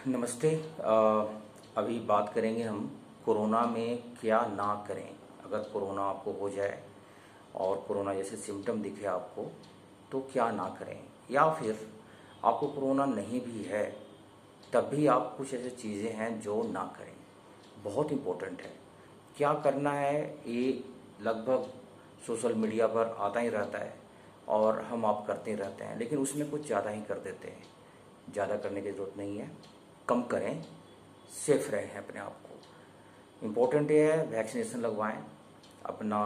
नमस्ते। अभी बात करेंगे हम कोरोना में क्या ना करें। अगर कोरोना आपको हो जाए और कोरोना जैसे सिम्टम दिखे आपको तो क्या ना करें, या फिर आपको कोरोना नहीं भी है तब भी आप कुछ ऐसी चीज़ें हैं जो ना करें। बहुत इम्पोर्टेंट है क्या करना है। ये लगभग सोशल मीडिया पर आता ही रहता है और हम आप करते ही रहते हैं, लेकिन उसमें कुछ ज़्यादा ही कर देते हैं। ज़्यादा करने की ज़रूरत नहीं है, कम करें, सेफ रहें अपने आप को। इम्पोर्टेंट ये है वैक्सीनेशन लगवाएं, अपना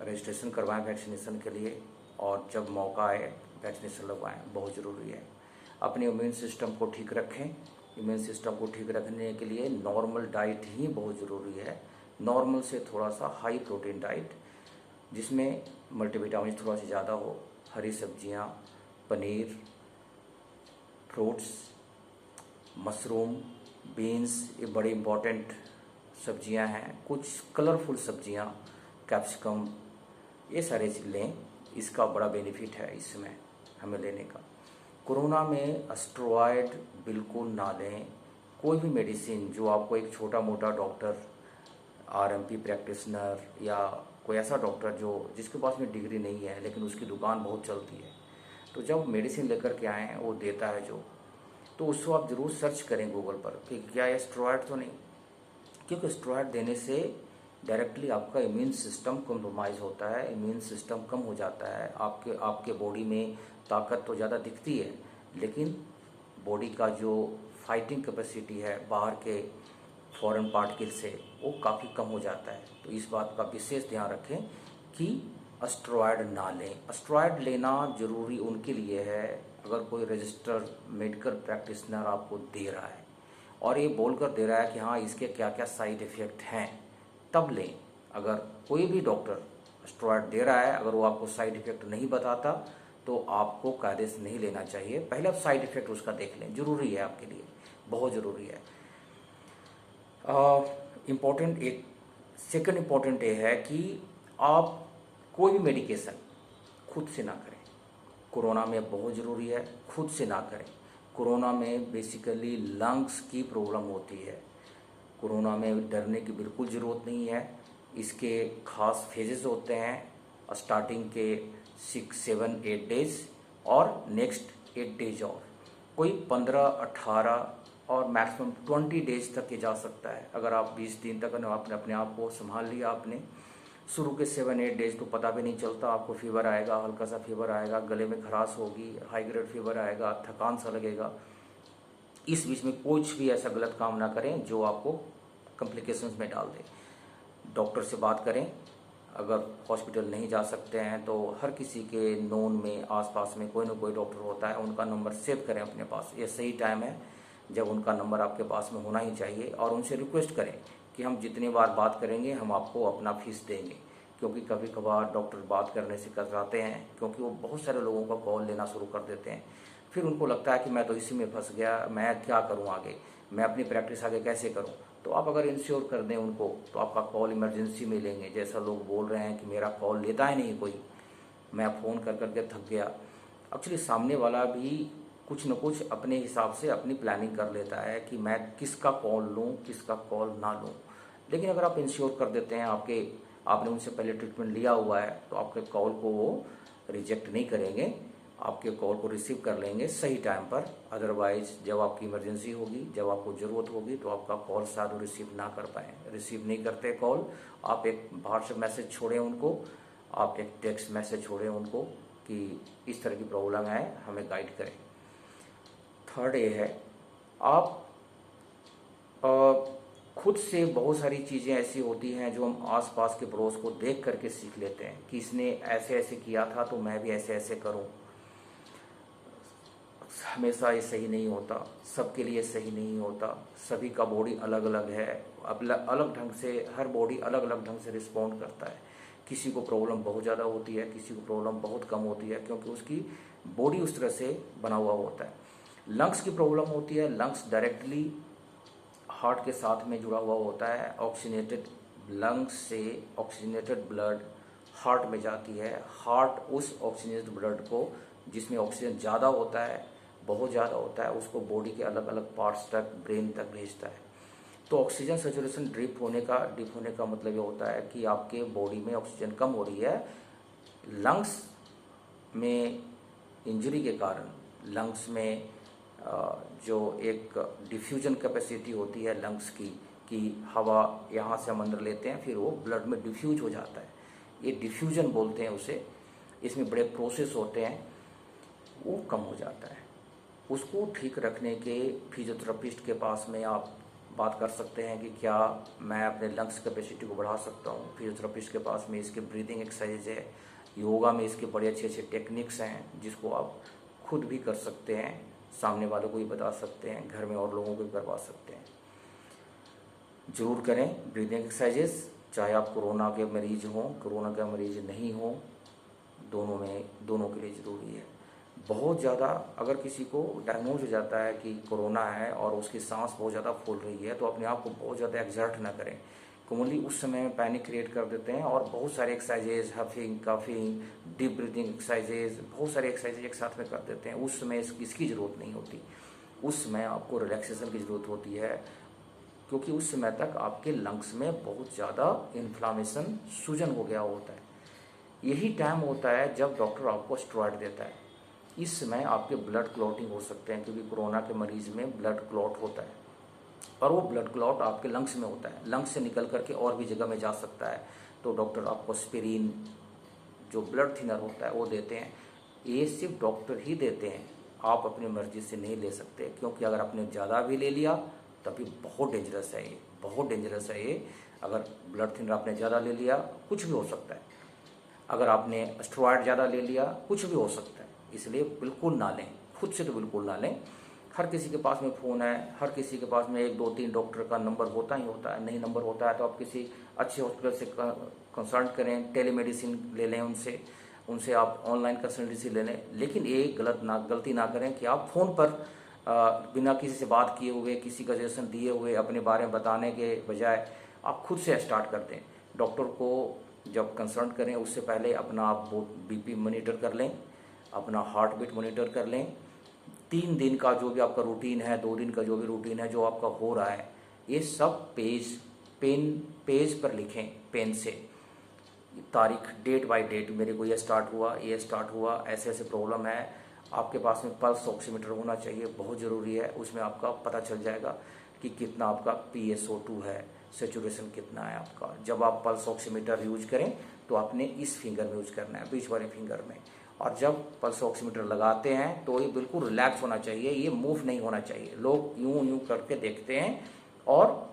रजिस्ट्रेशन करवाएं वैक्सीनेशन के लिए, और जब मौका आए वैक्सीनेशन लगवाएं, बहुत ज़रूरी है। अपने इम्यून सिस्टम को ठीक रखें। इम्यून सिस्टम को ठीक रखने के लिए नॉर्मल डाइट ही बहुत ज़रूरी है। नॉर्मल से थोड़ा सा हाई प्रोटीन डाइट, जिसमें मल्टीविटामिन थोड़ा सा ज़्यादा हो, हरी सब्जियां, पनीर, फ्रूट्स, मशरूम, बीन्स, ये बड़ी इम्पॉर्टेंट सब्जियां हैं। कुछ कलरफुल सब्जियां, कैप्सिकम, ये सारे चीज़ लें। इसका बड़ा बेनिफिट है इसमें हमें लेने का। कोरोना में स्टेरॉयड बिल्कुल ना लें। कोई भी मेडिसिन जो आपको एक छोटा मोटा डॉक्टर, आरएमपी प्रैक्टिशनर, या कोई ऐसा डॉक्टर जो जिसके पास में डिग्री नहीं है लेकिन उसकी दुकान बहुत चलती है, तो जब मेडिसिन लेकर के आएँ वो देता है जो, तो उसको आप ज़रूर सर्च करें गूगल पर कि क्या ये स्टेरॉयड तो नहीं। क्योंकि स्टेरॉयड देने से डायरेक्टली आपका इम्यून सिस्टम कम्प्रोमाइज़ होता है, इम्यून सिस्टम कम हो जाता है। आपके आपके बॉडी में ताकत तो ज़्यादा दिखती है, लेकिन बॉडी का जो फाइटिंग कैपेसिटी है बाहर के फॉरेन पार्टिकल से, वो काफ़ी कम हो जाता है। तो इस बात का विशेष ध्यान रखें कि स्टेरॉयड ना लें। स्टेरॉयड लेना जरूरी उनके लिए है अगर कोई रजिस्टर्ड मेडिकल प्रैक्टिशनर आपको दे रहा है और ये बोलकर दे रहा है कि हाँ इसके क्या क्या साइड इफ़ेक्ट हैं, तब लें। अगर कोई भी डॉक्टर स्टेरॉयड दे रहा है, अगर वो आपको साइड इफ़ेक्ट नहीं बताता तो आपको कायदे से नहीं लेना चाहिए। पहले आप साइड इफ़ेक्ट उसका देख लें, ज़रूरी है आपके लिए, बहुत ज़रूरी है। इम्पोर्टेंट एक सेकंड इम्पोर्टेंट ये है कि आप कोई भी मेडिकेशन खुद से ना करें। कोरोना में बहुत ज़रूरी है, खुद से ना करें। कोरोना में बेसिकली लंग्स की प्रॉब्लम होती है। कोरोना में डरने की बिल्कुल ज़रूरत नहीं है। इसके खास फेजेस होते हैं, स्टार्टिंग के 6, 7, 8 डेज और नेक्स्ट 8 डेज, और कोई 15, 18 और मैक्सिमम 20 डेज तक ये जा सकता है। अगर आप 20 दिन तक आपने अपने आप को संभाल लिया, आपने शुरू के 7, 8 डेज तो पता भी नहीं चलता। आपको फीवर आएगा, हल्का सा फीवर आएगा, गले में खराश होगी, हाई ग्रेड फीवर आएगा, थकान सा लगेगा। इस बीच में कुछ भी ऐसा गलत काम ना करें जो आपको कॉम्प्लिकेशंस में डाल दे। डॉक्टर से बात करें। अगर हॉस्पिटल नहीं जा सकते हैं तो हर किसी के नोन में आसपास में कोई ना कोई डॉक्टर होता है, उनका नंबर सेव करें अपने पास। ये सही टाइम है जब उनका नंबर आपके पास में होना ही चाहिए, और उनसे रिक्वेस्ट करें कि हम जितनी बार बात करेंगे हम आपको अपना फीस देंगे। क्योंकि कभी कभार डॉक्टर बात करने से कतराते हैं, क्योंकि वो बहुत सारे लोगों का कॉल लेना शुरू कर देते हैं। फिर उनको लगता है कि मैं तो इसी में फंस गया, मैं क्या करूं आगे, मैं अपनी प्रैक्टिस आगे कैसे करूं। तो आप अगर इंश्योर कर दें उनको तो आपका कॉल इमरजेंसी में लेंगे। जैसा लोग बोल रहे हैं कि मेरा कॉल लेता ही नहीं कोई, मैं फ़ोन कर करके थक गया। एक्चुअली सामने वाला भी कुछ न कुछ अपने हिसाब से अपनी प्लानिंग कर लेता है कि मैं किसका कॉल लूँ, किसका कॉल ना लूँ। लेकिन अगर आप इंश्योर कर देते हैं, आपने उनसे पहले ट्रीटमेंट लिया हुआ है, तो आपके कॉल को वो रिजेक्ट नहीं करेंगे, आपके कॉल को रिसीव कर लेंगे सही टाइम पर। अदरवाइज जब आपकी इमरजेंसी होगी, जब आपको ज़रूरत होगी, तो आपका कॉल शायद वो रिसीव ना कर पाएँ। रिसीव नहीं करते कॉल, आप एक व्हाट्सएप मैसेज छोड़ें उनको, आप एक टेक्स्ट मैसेज छोड़ें उनको कि इस तरह की प्रॉब्लम है, हमें गाइड करें। थर्ड ये है, आप खुद से बहुत सारी चीज़ें ऐसी होती हैं जो हम आसपास के पड़ोस को देख करके सीख लेते हैं कि इसने ऐसे ऐसे किया था तो मैं भी ऐसे ऐसे करूं। हमेशा ये सही नहीं होता, सबके लिए सही नहीं होता। सभी का बॉडी अलग अलग है, अलग ढंग से, हर बॉडी अलग अलग ढंग से रिस्पॉन्ड करता है। किसी को प्रॉब्लम बहुत ज़्यादा होती है, किसी को प्रॉब्लम बहुत कम होती है, क्योंकि उसकी बॉडी उस तरह से बना हुआ होता है। लंग्स की प्रॉब्लम होती है, लंग्स डायरेक्टली हार्ट के साथ में जुड़ा हुआ होता है। ऑक्सीजनेटेड लंग्स से ऑक्सीजनेटेड ब्लड हार्ट में जाती है। हार्ट उस ऑक्सीजनेटेड ब्लड को, जिसमें ऑक्सीजन ज़्यादा होता है, बहुत ज़्यादा होता है, उसको बॉडी के अलग अलग पार्ट्स तक, ब्रेन तक भेजता है। तो ऑक्सीजन सेचुरेशन डिप होने का मतलब ये होता है कि आपके बॉडी में ऑक्सीजन कम हो रही है। लंग्स में इंजरी के कारण लंग्स में जो एक डिफ्यूजन कैपेसिटी होती है लंग्स की, कि हवा यहाँ से हम अंदर लेते हैं, फिर वो ब्लड में डिफ्यूज हो जाता है, ये डिफ्यूजन बोलते हैं उसे। इसमें बड़े प्रोसेस होते हैं, वो कम हो जाता है। उसको ठीक रखने के फिजियोथेरेपिस्ट के पास में आप बात कर सकते हैं कि क्या मैं अपने लंग्स कैपेसिटी को बढ़ा सकता हूँ। फिजियोथेरेपिस्ट के पास में इसके ब्रीदिंग एक्सरसाइज है, योगा में इसके बड़े अच्छे अच्छे टेक्निक्स हैं जिसको आप खुद भी कर सकते हैं, सामने वालों को भी बता सकते हैं, घर में और लोगों को भी करवा सकते हैं। ज़रूर करें ब्रीदिंग एक्सरसाइजेस, चाहे आप कोरोना के मरीज हों, कोरोना के मरीज नहीं हों, दोनों के लिए ज़रूरी है। बहुत ज़्यादा अगर किसी को डायग्नोज हो जाता है कि कोरोना है और उसकी सांस बहुत ज़्यादा फूल रही है, तो अपने आप को बहुत ज़्यादा एक्सर्ट ना करें। कॉमनली उस समय में पैनिक क्रिएट कर देते हैं और बहुत सारे exercises, huffing, coughing, deep breathing exercises, बहुत सारे एक्सरसाइजेज एक साथ में कर देते हैं। उस समय इसकी ज़रूरत नहीं होती। उस समय आपको रिलैक्सेशन की ज़रूरत होती है, क्योंकि उस समय तक आपके लंग्स में बहुत ज़्यादा इन्फ्लामेशन, सूजन हो गया होता है। यही टाइम होता है जब डॉक्टर आपको स्टेरॉइड देता है। इस समय आपके ब्लड क्लॉटिंग हो सकते हैं, क्योंकि कोरोना के मरीज में ब्लड क्लॉट होता है और वो ब्लड क्लॉट आपके लंग्स में होता है, लंग्स से निकल करके और भी जगह में जा सकता है। तो डॉक्टर आपको एस्पिरिन, जो ब्लड थिनर होता है, वो देते हैं। ये सिर्फ डॉक्टर ही देते हैं, आप अपनी मर्जी से नहीं ले सकते, क्योंकि अगर आपने ज़्यादा भी ले लिया तभी बहुत डेंजरस है ये, बहुत डेंजरस है ये। अगर ब्लड थिनर आपने ज़्यादा ले लिया, कुछ भी हो सकता है। अगर आपने स्टेरॉइड ज़्यादा ले लिया, कुछ भी हो सकता है। इसलिए बिल्कुल ना लें, खुद से तो बिल्कुल ना लें। हर किसी के पास में फ़ोन है, हर किसी के पास में 1, 2, 3 डॉक्टर का नंबर होता ही होता है। नहीं नंबर होता है तो आप किसी अच्छे हॉस्पिटल से कंसल्ट करें, टेलीमेडिसिन ले लें उनसे आप ऑनलाइन कंसल्टेंसी ले लें। लेकिन ये गलती ना करें कि आप फ़ोन पर बिना किसी से बात किए हुए, किसी का सजेशन दिए हुए अपने बारे में बताने के बजाय आप खुद से स्टार्ट कर दें। डॉक्टर को जब कंसल्ट करें उससे पहले अपना आप बीपी मॉनिटर कर लें, अपना हार्ट बीट मॉनिटर कर लें। 3 दिन का जो भी आपका रूटीन है, 2 दिन का जो भी रूटीन है, जो आपका हो रहा है, ये सब पेज पर लिखें, पेन से तारीख, डेट बाय डेट, मेरे को ये स्टार्ट हुआ, ऐसे ऐसे प्रॉब्लम है। आपके पास में पल्स ऑक्सीमीटर होना चाहिए, बहुत ज़रूरी है। उसमें आपका पता चल जाएगा कि कितना आपका PSO2 है, सेचुरेशन कितना है आपका। जब आप पल्स ऑक्सीमीटर यूज करें तो आपने इस फिंगर में यूज करना है, बीच वाले फिंगर में। और जब पल्स ऑक्सीमीटर लगाते हैं तो ये बिल्कुल रिलैक्स होना चाहिए, ये मूव नहीं होना चाहिए। लोग यूं करके देखते हैं और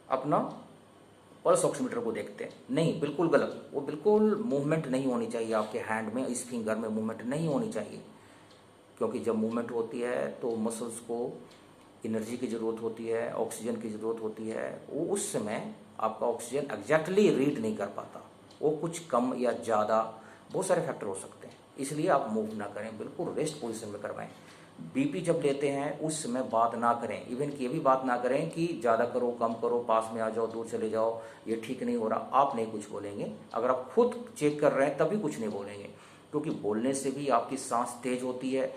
अपना पल्स ऑक्सीमीटर को देखते हैं, नहीं, बिल्कुल गलत। वो बिल्कुल मूवमेंट नहीं होनी चाहिए आपके हैंड में, इस फिंगर में मूवमेंट नहीं होनी चाहिए। क्योंकि जब मूवमेंट होती है तो मसल्स को एनर्जी की ज़रूरत होती है, ऑक्सीजन की ज़रूरत होती है। वो उस समय आपका ऑक्सीजन एग्जैक्टली रीड नहीं कर पाता, वो कुछ कम या ज़्यादा, बहुत सारे फैक्टर हो सकते हैं। इसलिए आप मूव ना करें, बिल्कुल रेस्ट पोजीशन में करवाएं। बीपी जब लेते हैं उस समय बात ना करें, इवन कि ये भी बात ना करें कि ज़्यादा करो, कम करो, पास में आ जाओ, दूर चले जाओ, ये ठीक नहीं हो रहा। आप नहीं कुछ बोलेंगे। अगर आप खुद चेक कर रहे हैं तभी कुछ नहीं बोलेंगे, क्योंकि बोलने से भी आपकी सांस तेज होती है।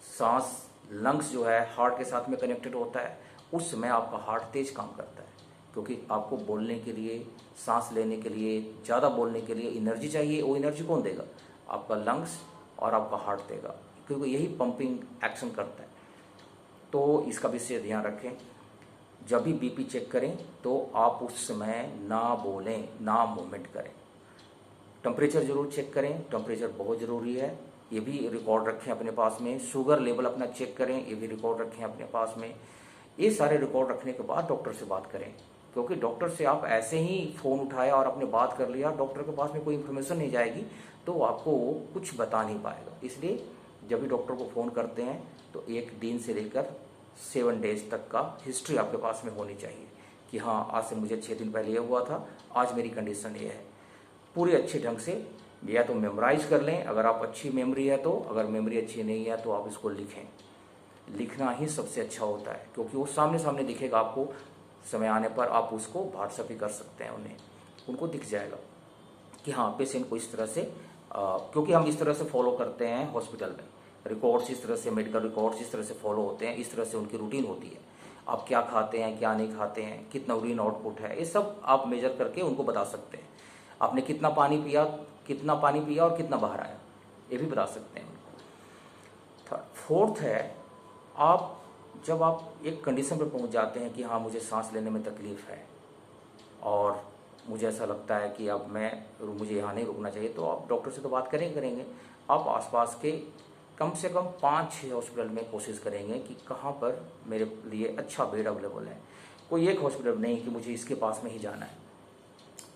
सांस, लंग्स जो है हार्ट के साथ में कनेक्टेड होता है, उस समय आपका हार्ट तेज काम करता है। क्योंकि आपको बोलने के लिए, सांस लेने के लिए, ज़्यादा बोलने के लिए एनर्जी चाहिए। वो एनर्जी कौन देगा? आपका लंग्स और आपका हार्ट देगा, क्योंकि यही पंपिंग एक्शन करता है। तो इसका विशेष ध्यान रखें। जब भी बीपी चेक करें तो आप उस समय ना बोलें, ना मूवमेंट करें। टेम्परेचर जरूर चेक करें, टेम्परेचर बहुत ज़रूरी है, ये भी रिकॉर्ड रखें अपने पास में। शुगर लेवल अपना चेक करें, ये भी रिकॉर्ड रखें अपने पास में। ये सारे रिकॉर्ड रखने के बाद डॉक्टर से बात करें, क्योंकि डॉक्टर से आप ऐसे ही फ़ोन उठाया और आपने बात कर लिया, डॉक्टर के पास में कोई इन्फॉर्मेशन नहीं जाएगी तो आपको वो कुछ बता नहीं पाएगा। इसलिए जब भी डॉक्टर को फ़ोन करते हैं तो 1 दिन से लेकर 7 डेज तक का हिस्ट्री आपके पास में होनी चाहिए कि हाँ, आज से मुझे 6 दिन पहले ये हुआ था, आज मेरी कंडीशन ये है। पूरे अच्छे ढंग से या तो मेमोराइज कर लें, अगर आप अच्छी मेमोरी है तो। अगर मेमोरी अच्छी नहीं है तो आप इसको लिखें। लिखना ही सबसे अच्छा होता है, क्योंकि वो सामने सामने दिखेगा आपको। समय आने पर आप उसको व्हाट्सएप ही कर सकते हैं, उनको दिख जाएगा कि हाँ, पेशेंट को इस तरह से क्योंकि हम इस तरह से फॉलो करते हैं हॉस्पिटल में। रिकॉर्ड्स इस तरह से, मेडिकल रिकॉर्ड्स इस तरह से फॉलो होते हैं, इस तरह से उनकी रूटीन होती है। आप क्या खाते हैं, क्या नहीं खाते हैं, कितना यूरिन आउटपुट है, ये सब आप मेजर करके उनको बता सकते हैं। आपने कितना पानी पिया और कितना बाहर आया, ये भी बता सकते हैं उनको। फोर्थ है, जब आप एक कंडीशन पर पहुंच जाते हैं कि हाँ मुझे सांस लेने में तकलीफ़ है और मुझे ऐसा लगता है कि अब मुझे यहाँ नहीं रुकना चाहिए, तो आप डॉक्टर से तो बात करेंगे। आप आसपास के कम से कम 5-6 हॉस्पिटल में कोशिश करेंगे कि कहाँ पर मेरे लिए अच्छा बेड अवेलेबल है। कोई एक हॉस्पिटल नहीं कि मुझे इसके पास में ही जाना है।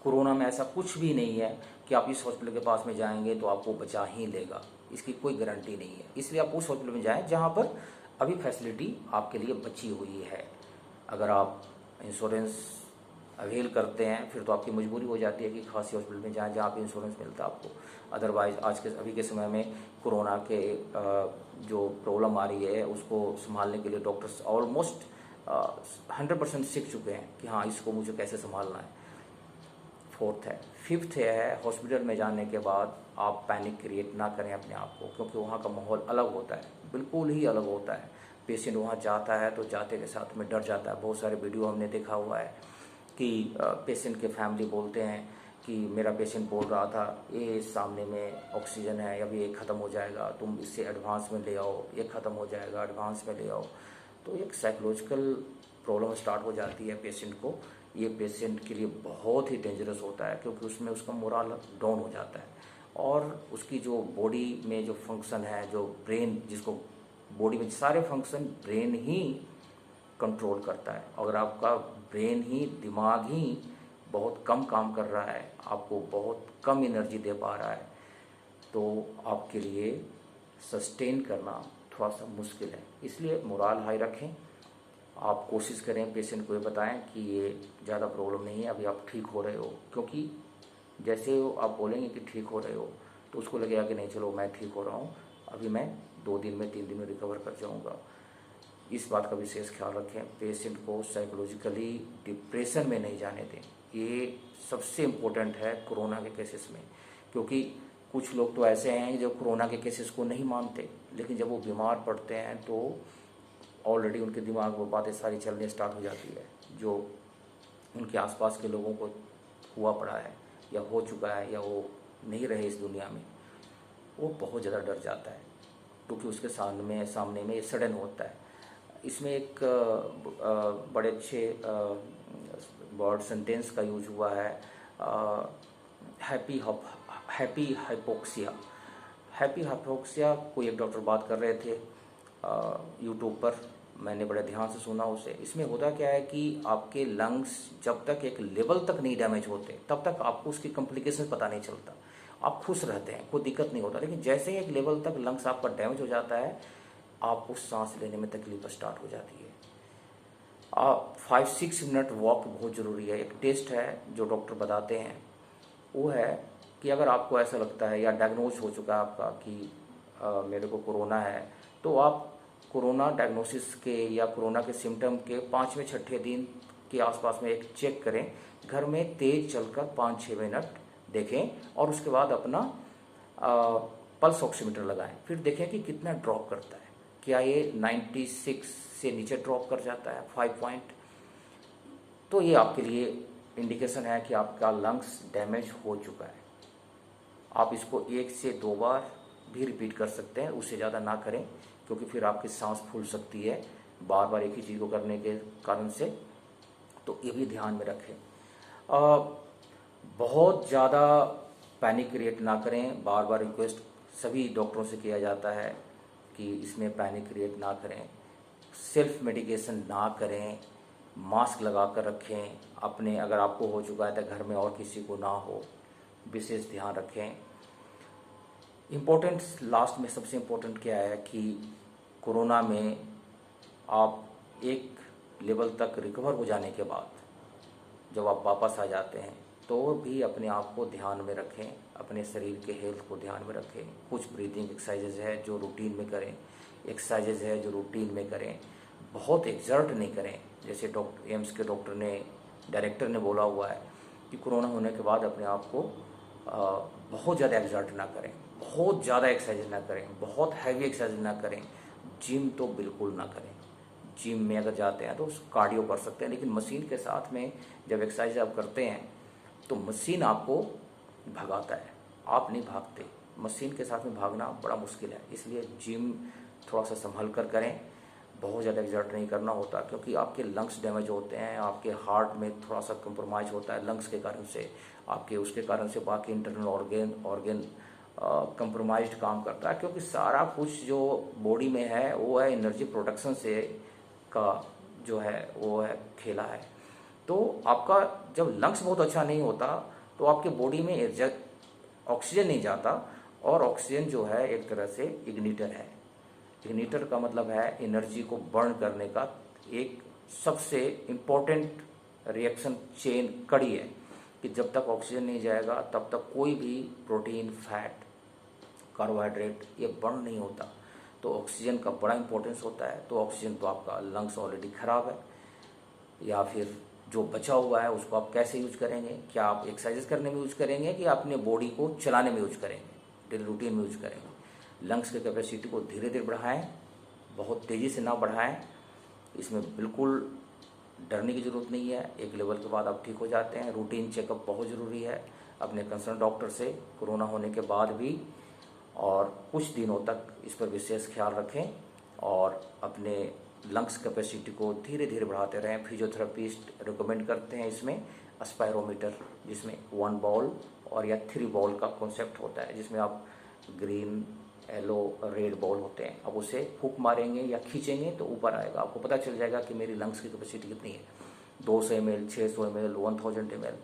कोरोना में ऐसा कुछ भी नहीं है कि आप इस हॉस्पिटल के पास में जाएंगे तो आपको बचा ही लेगा, इसकी कोई गारंटी नहीं है। इसलिए आप उस हॉस्पिटल में जाएं जहाँ पर अभी फैसिलिटी आपके लिए बची हुई है। अगर आप इंश्योरेंस अवेल करते हैं फिर तो आपकी मजबूरी हो जाती है कि खासी हॉस्पिटल में जाएं जहाँ पे इंश्योरेंस मिलता है आपको। अदरवाइज अभी के समय में कोरोना के जो प्रॉब्लम आ रही है उसको संभालने के लिए डॉक्टर्स ऑलमोस्ट 100% सीख चुके हैं कि हाँ इसको मुझे कैसे संभालना है। फोर्थ है। फिफ्थ है, हॉस्पिटल में जाने के बाद आप पैनिक क्रिएट ना करें अपने आप को, क्योंकि वहाँ का माहौल अलग होता है, बिल्कुल ही अलग होता है। पेशेंट वहाँ जाता है तो जाते के साथ में डर जाता है। बहुत सारे वीडियो हमने देखा हुआ है कि पेशेंट के फैमिली बोलते हैं कि मेरा पेशेंट बोल रहा था ये सामने में ऑक्सीजन है, अभी ये ख़त्म हो जाएगा, तुम इससे एडवांस में ले आओ, ये ख़त्म हो जाएगा, एडवांस में ले आओ। तो एक साइकोलॉजिकल प्रॉब्लम स्टार्ट हो जाती है पेशेंट को। ये पेशेंट के लिए बहुत ही डेंजरस होता है, क्योंकि उसमें उसका मोरल डाउन हो जाता है और उसकी जो बॉडी में जो फंक्शन है, जो ब्रेन, जिसको बॉडी में सारे फंक्शन ब्रेन ही कंट्रोल करता है। अगर आपका ब्रेन ही, दिमाग ही बहुत कम काम कर रहा है, आपको बहुत कम एनर्जी दे पा रहा है, तो आपके लिए सस्टेन करना थोड़ा सा मुश्किल है। इसलिए मोरल हाई रखें। आप कोशिश करें, पेशेंट को ये बताएं कि ये ज़्यादा प्रॉब्लम नहीं है, अभी आप ठीक हो रहे हो। क्योंकि जैसे आप बोलेंगे कि ठीक हो रहे हो तो उसको लगेगा कि नहीं चलो मैं ठीक हो रहा हूँ, अभी मैं 2 दिन में 3 दिन में रिकवर कर जाऊँगा। इस बात का विशेष ख्याल रखें। पेशेंट को साइकोलॉजिकली डिप्रेशन में नहीं जाने दें, ये सबसे इम्पोर्टेंट है कोरोना के केसेस में। क्योंकि कुछ लोग तो ऐसे हैं जो कोरोना के केसेस को नहीं मानते, लेकिन जब वो बीमार पड़ते हैं तो ऑलरेडी उनके दिमाग में बातें सारी चलने स्टार्ट हो जाती है, जो उनके आसपास के लोगों को हुआ पड़ा है या हो चुका है या वो नहीं रहे इस दुनिया में, वो बहुत ज़्यादा डर जाता है, क्योंकि उसके सामने में ये सडन होता है। इसमें एक बड़े अच्छे वर्ड सेंटेंस का यूज हुआ है, हैप्पी हाइपोक्सिया। हैप्पी हाइपोक्सिया कोई एक डॉक्टर बात कर रहे थे यूट्यूब पर, मैंने बड़े ध्यान से सुना उसे। इसमें होता क्या है कि आपके लंग्स जब तक एक लेवल तक नहीं डैमेज होते तब तक आपको उसकी कॉम्प्लिकेशन पता नहीं चलता, आप खुश रहते हैं, कोई दिक्कत नहीं होता। लेकिन जैसे ही एक लेवल तक लंग्स आपका डैमेज हो जाता है, आपको सांस लेने में तकलीफ स्टार्ट हो जाती है। 5-6 मिनट वॉक बहुत ज़रूरी है। एक टेस्ट है जो डॉक्टर बताते हैं, वो है कि अगर आपको ऐसा लगता है या डायग्नोज हो चुका है आपका कि मेरे को कोरोना है, तो आप कोरोना डायग्नोसिस के या कोरोना के सिम्टम के 5वें-6ठे दिन के आसपास में एक चेक करें, घर में तेज चलकर 5-6 मिनट देखें और उसके बाद अपना पल्स ऑक्सीमीटर लगाएं। फिर देखें कि कितना ड्रॉप करता है, क्या ये 96 से नीचे ड्रॉप कर जाता है 5 पॉइंट, तो ये आपके लिए इंडिकेशन है कि आपका लंग्स डैमेज हो चुका है। आप इसको 1 से 2 बार भी रिपीट कर सकते हैं, उससे ज़्यादा ना करें, क्योंकि फिर आपकी सांस फूल सकती है बार बार एक ही चीज़ को करने के कारण से। तो ये भी ध्यान में रखें। बहुत ज़्यादा पैनिक क्रिएट ना करें। बार बार रिक्वेस्ट सभी डॉक्टरों से किया जाता है कि इसमें पैनिक क्रिएट ना करें, सेल्फ मेडिकेशन ना करें, मास्क लगा कर रखें अपने, अगर आपको हो चुका है तो घर में और किसी को ना हो, विशेष ध्यान रखें। इम्पोर्टेंट लास्ट में सबसे इम्पोर्टेंट क्या है कि कोरोना में आप एक लेवल तक रिकवर हो जाने के बाद जब आप वापस आ जाते हैं तो भी अपने आप को ध्यान में रखें, अपने शरीर के हेल्थ को ध्यान में रखें। कुछ ब्रीदिंग एक्सरसाइजेज है जो रूटीन में करें, एक्सरसाइजेज है जो रूटीन में करें, बहुत एक्सर्ट नहीं करें। जैसे एम्स के डॉक्टर ने, डायरेक्टर ने बोला हुआ है कि कोरोना होने के बाद अपने आप को बहुत ज़्यादा एक्सर्ट ना करें, बहुत ज़्यादा एक्सरसाइज ना करें, बहुत हैवी एक्सरसाइज ना करें, जिम तो बिल्कुल ना करें। जिम में अगर जाते हैं तो कार्डियो कर सकते हैं, लेकिन मशीन के साथ में जब एक्सरसाइज आप करते हैं तो मशीन आपको भगाता है, आप नहीं भागते। मशीन के साथ में भागना बड़ा मुश्किल है, इसलिए जिम थोड़ा सा संभल कर करें। बहुत ज़्यादा एग्जर्ट नहीं करना होता, क्योंकि आपके लंग्स डैमेज होते हैं, आपके हार्ट में थोड़ा सा कंप्रोमाइज़ होता है लंग्स के कारण से, आपके उसके कारण से बाकी इंटरनल ऑर्गन कंप्रोमाइज्ड काम करता है, क्योंकि सारा कुछ जो बॉडी में है वो है एनर्जी प्रोडक्शन से का जो है वो है खेला है। तो आपका जब लंग्स बहुत अच्छा नहीं होता तो आपके बॉडी में ऑक्सीजन नहीं जाता, और ऑक्सीजन जो है एक तरह से इग्निटर है। इग्निटर का मतलब है एनर्जी को बर्न करने का एक सबसे इम्पोर्टेंट रिएक्शन चेन कड़ी है, कि जब तक ऑक्सीजन नहीं जाएगा तब तक कोई भी प्रोटीन, फैट, कार्बोहाइड्रेट ये बर्न नहीं होता। तो ऑक्सीजन का बड़ा इंपॉर्टेंस होता है। तो ऑक्सीजन तो आपका लंग्स ऑलरेडी खराब है, या फिर जो बचा हुआ है उसको आप कैसे यूज करेंगे? क्या आप एक्सरसाइज करने में यूज करेंगे कि अपने बॉडी को चलाने में यूज करेंगे, डेली रूटीन में यूज करेंगे? लंग्स की कैपेसिटी को धीरे धीरे बढ़ाएं, बहुत तेज़ी से ना बढ़ाएं। इसमें बिल्कुल डरने की ज़रूरत नहीं है, एक लेवल के बाद आप ठीक हो जाते हैं। रूटीन चेकअप बहुत ज़रूरी है अपने कंसर्न डॉक्टर से, कोरोना होने के बाद भी, और कुछ दिनों तक इस पर विशेष ख्याल रखें और अपने लंग्स कैपेसिटी को धीरे धीरे बढ़ाते रहें। फिजियोथेरेपिस्ट रिकमेंड करते हैं इसमें एस्पायरोमीटर, जिसमें 1 बॉल और या 3 बॉल का कॉन्सेप्ट होता है, जिसमें आप ग्रीन, येलो, रेड बॉल होते हैं, अब उसे फूंक मारेंगे या खींचेंगे तो ऊपर आएगा, आपको पता चल जाएगा कि मेरी लंग्स की कैपेसिटी कितनी है। 200 ml, 600 ml, 1000 ml,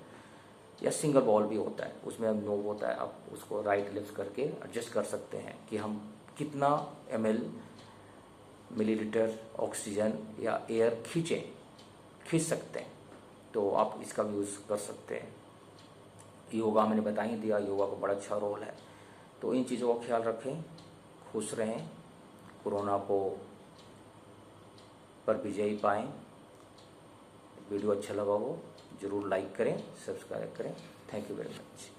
या सिंगल बॉल भी होता है, उसमें अब नोब होता है, आप उसको राइट लेफ्ट करके एडजस्ट कर सकते हैं कि हम कितना मिलीलीटर ऑक्सीजन या एयर खींच सकते हैं। तो आप इसका भी यूज़ कर सकते हैं। योगा मैंने बता ही दिया, योगा का बड़ा अच्छा रोल है। तो इन चीज़ों का ख्याल रखें, खुश रहें, कोरोना को पर विजयी पाएँ। वीडियो अच्छा लगा हो जरूर लाइक करें, सब्सक्राइब करें। Thank you very much.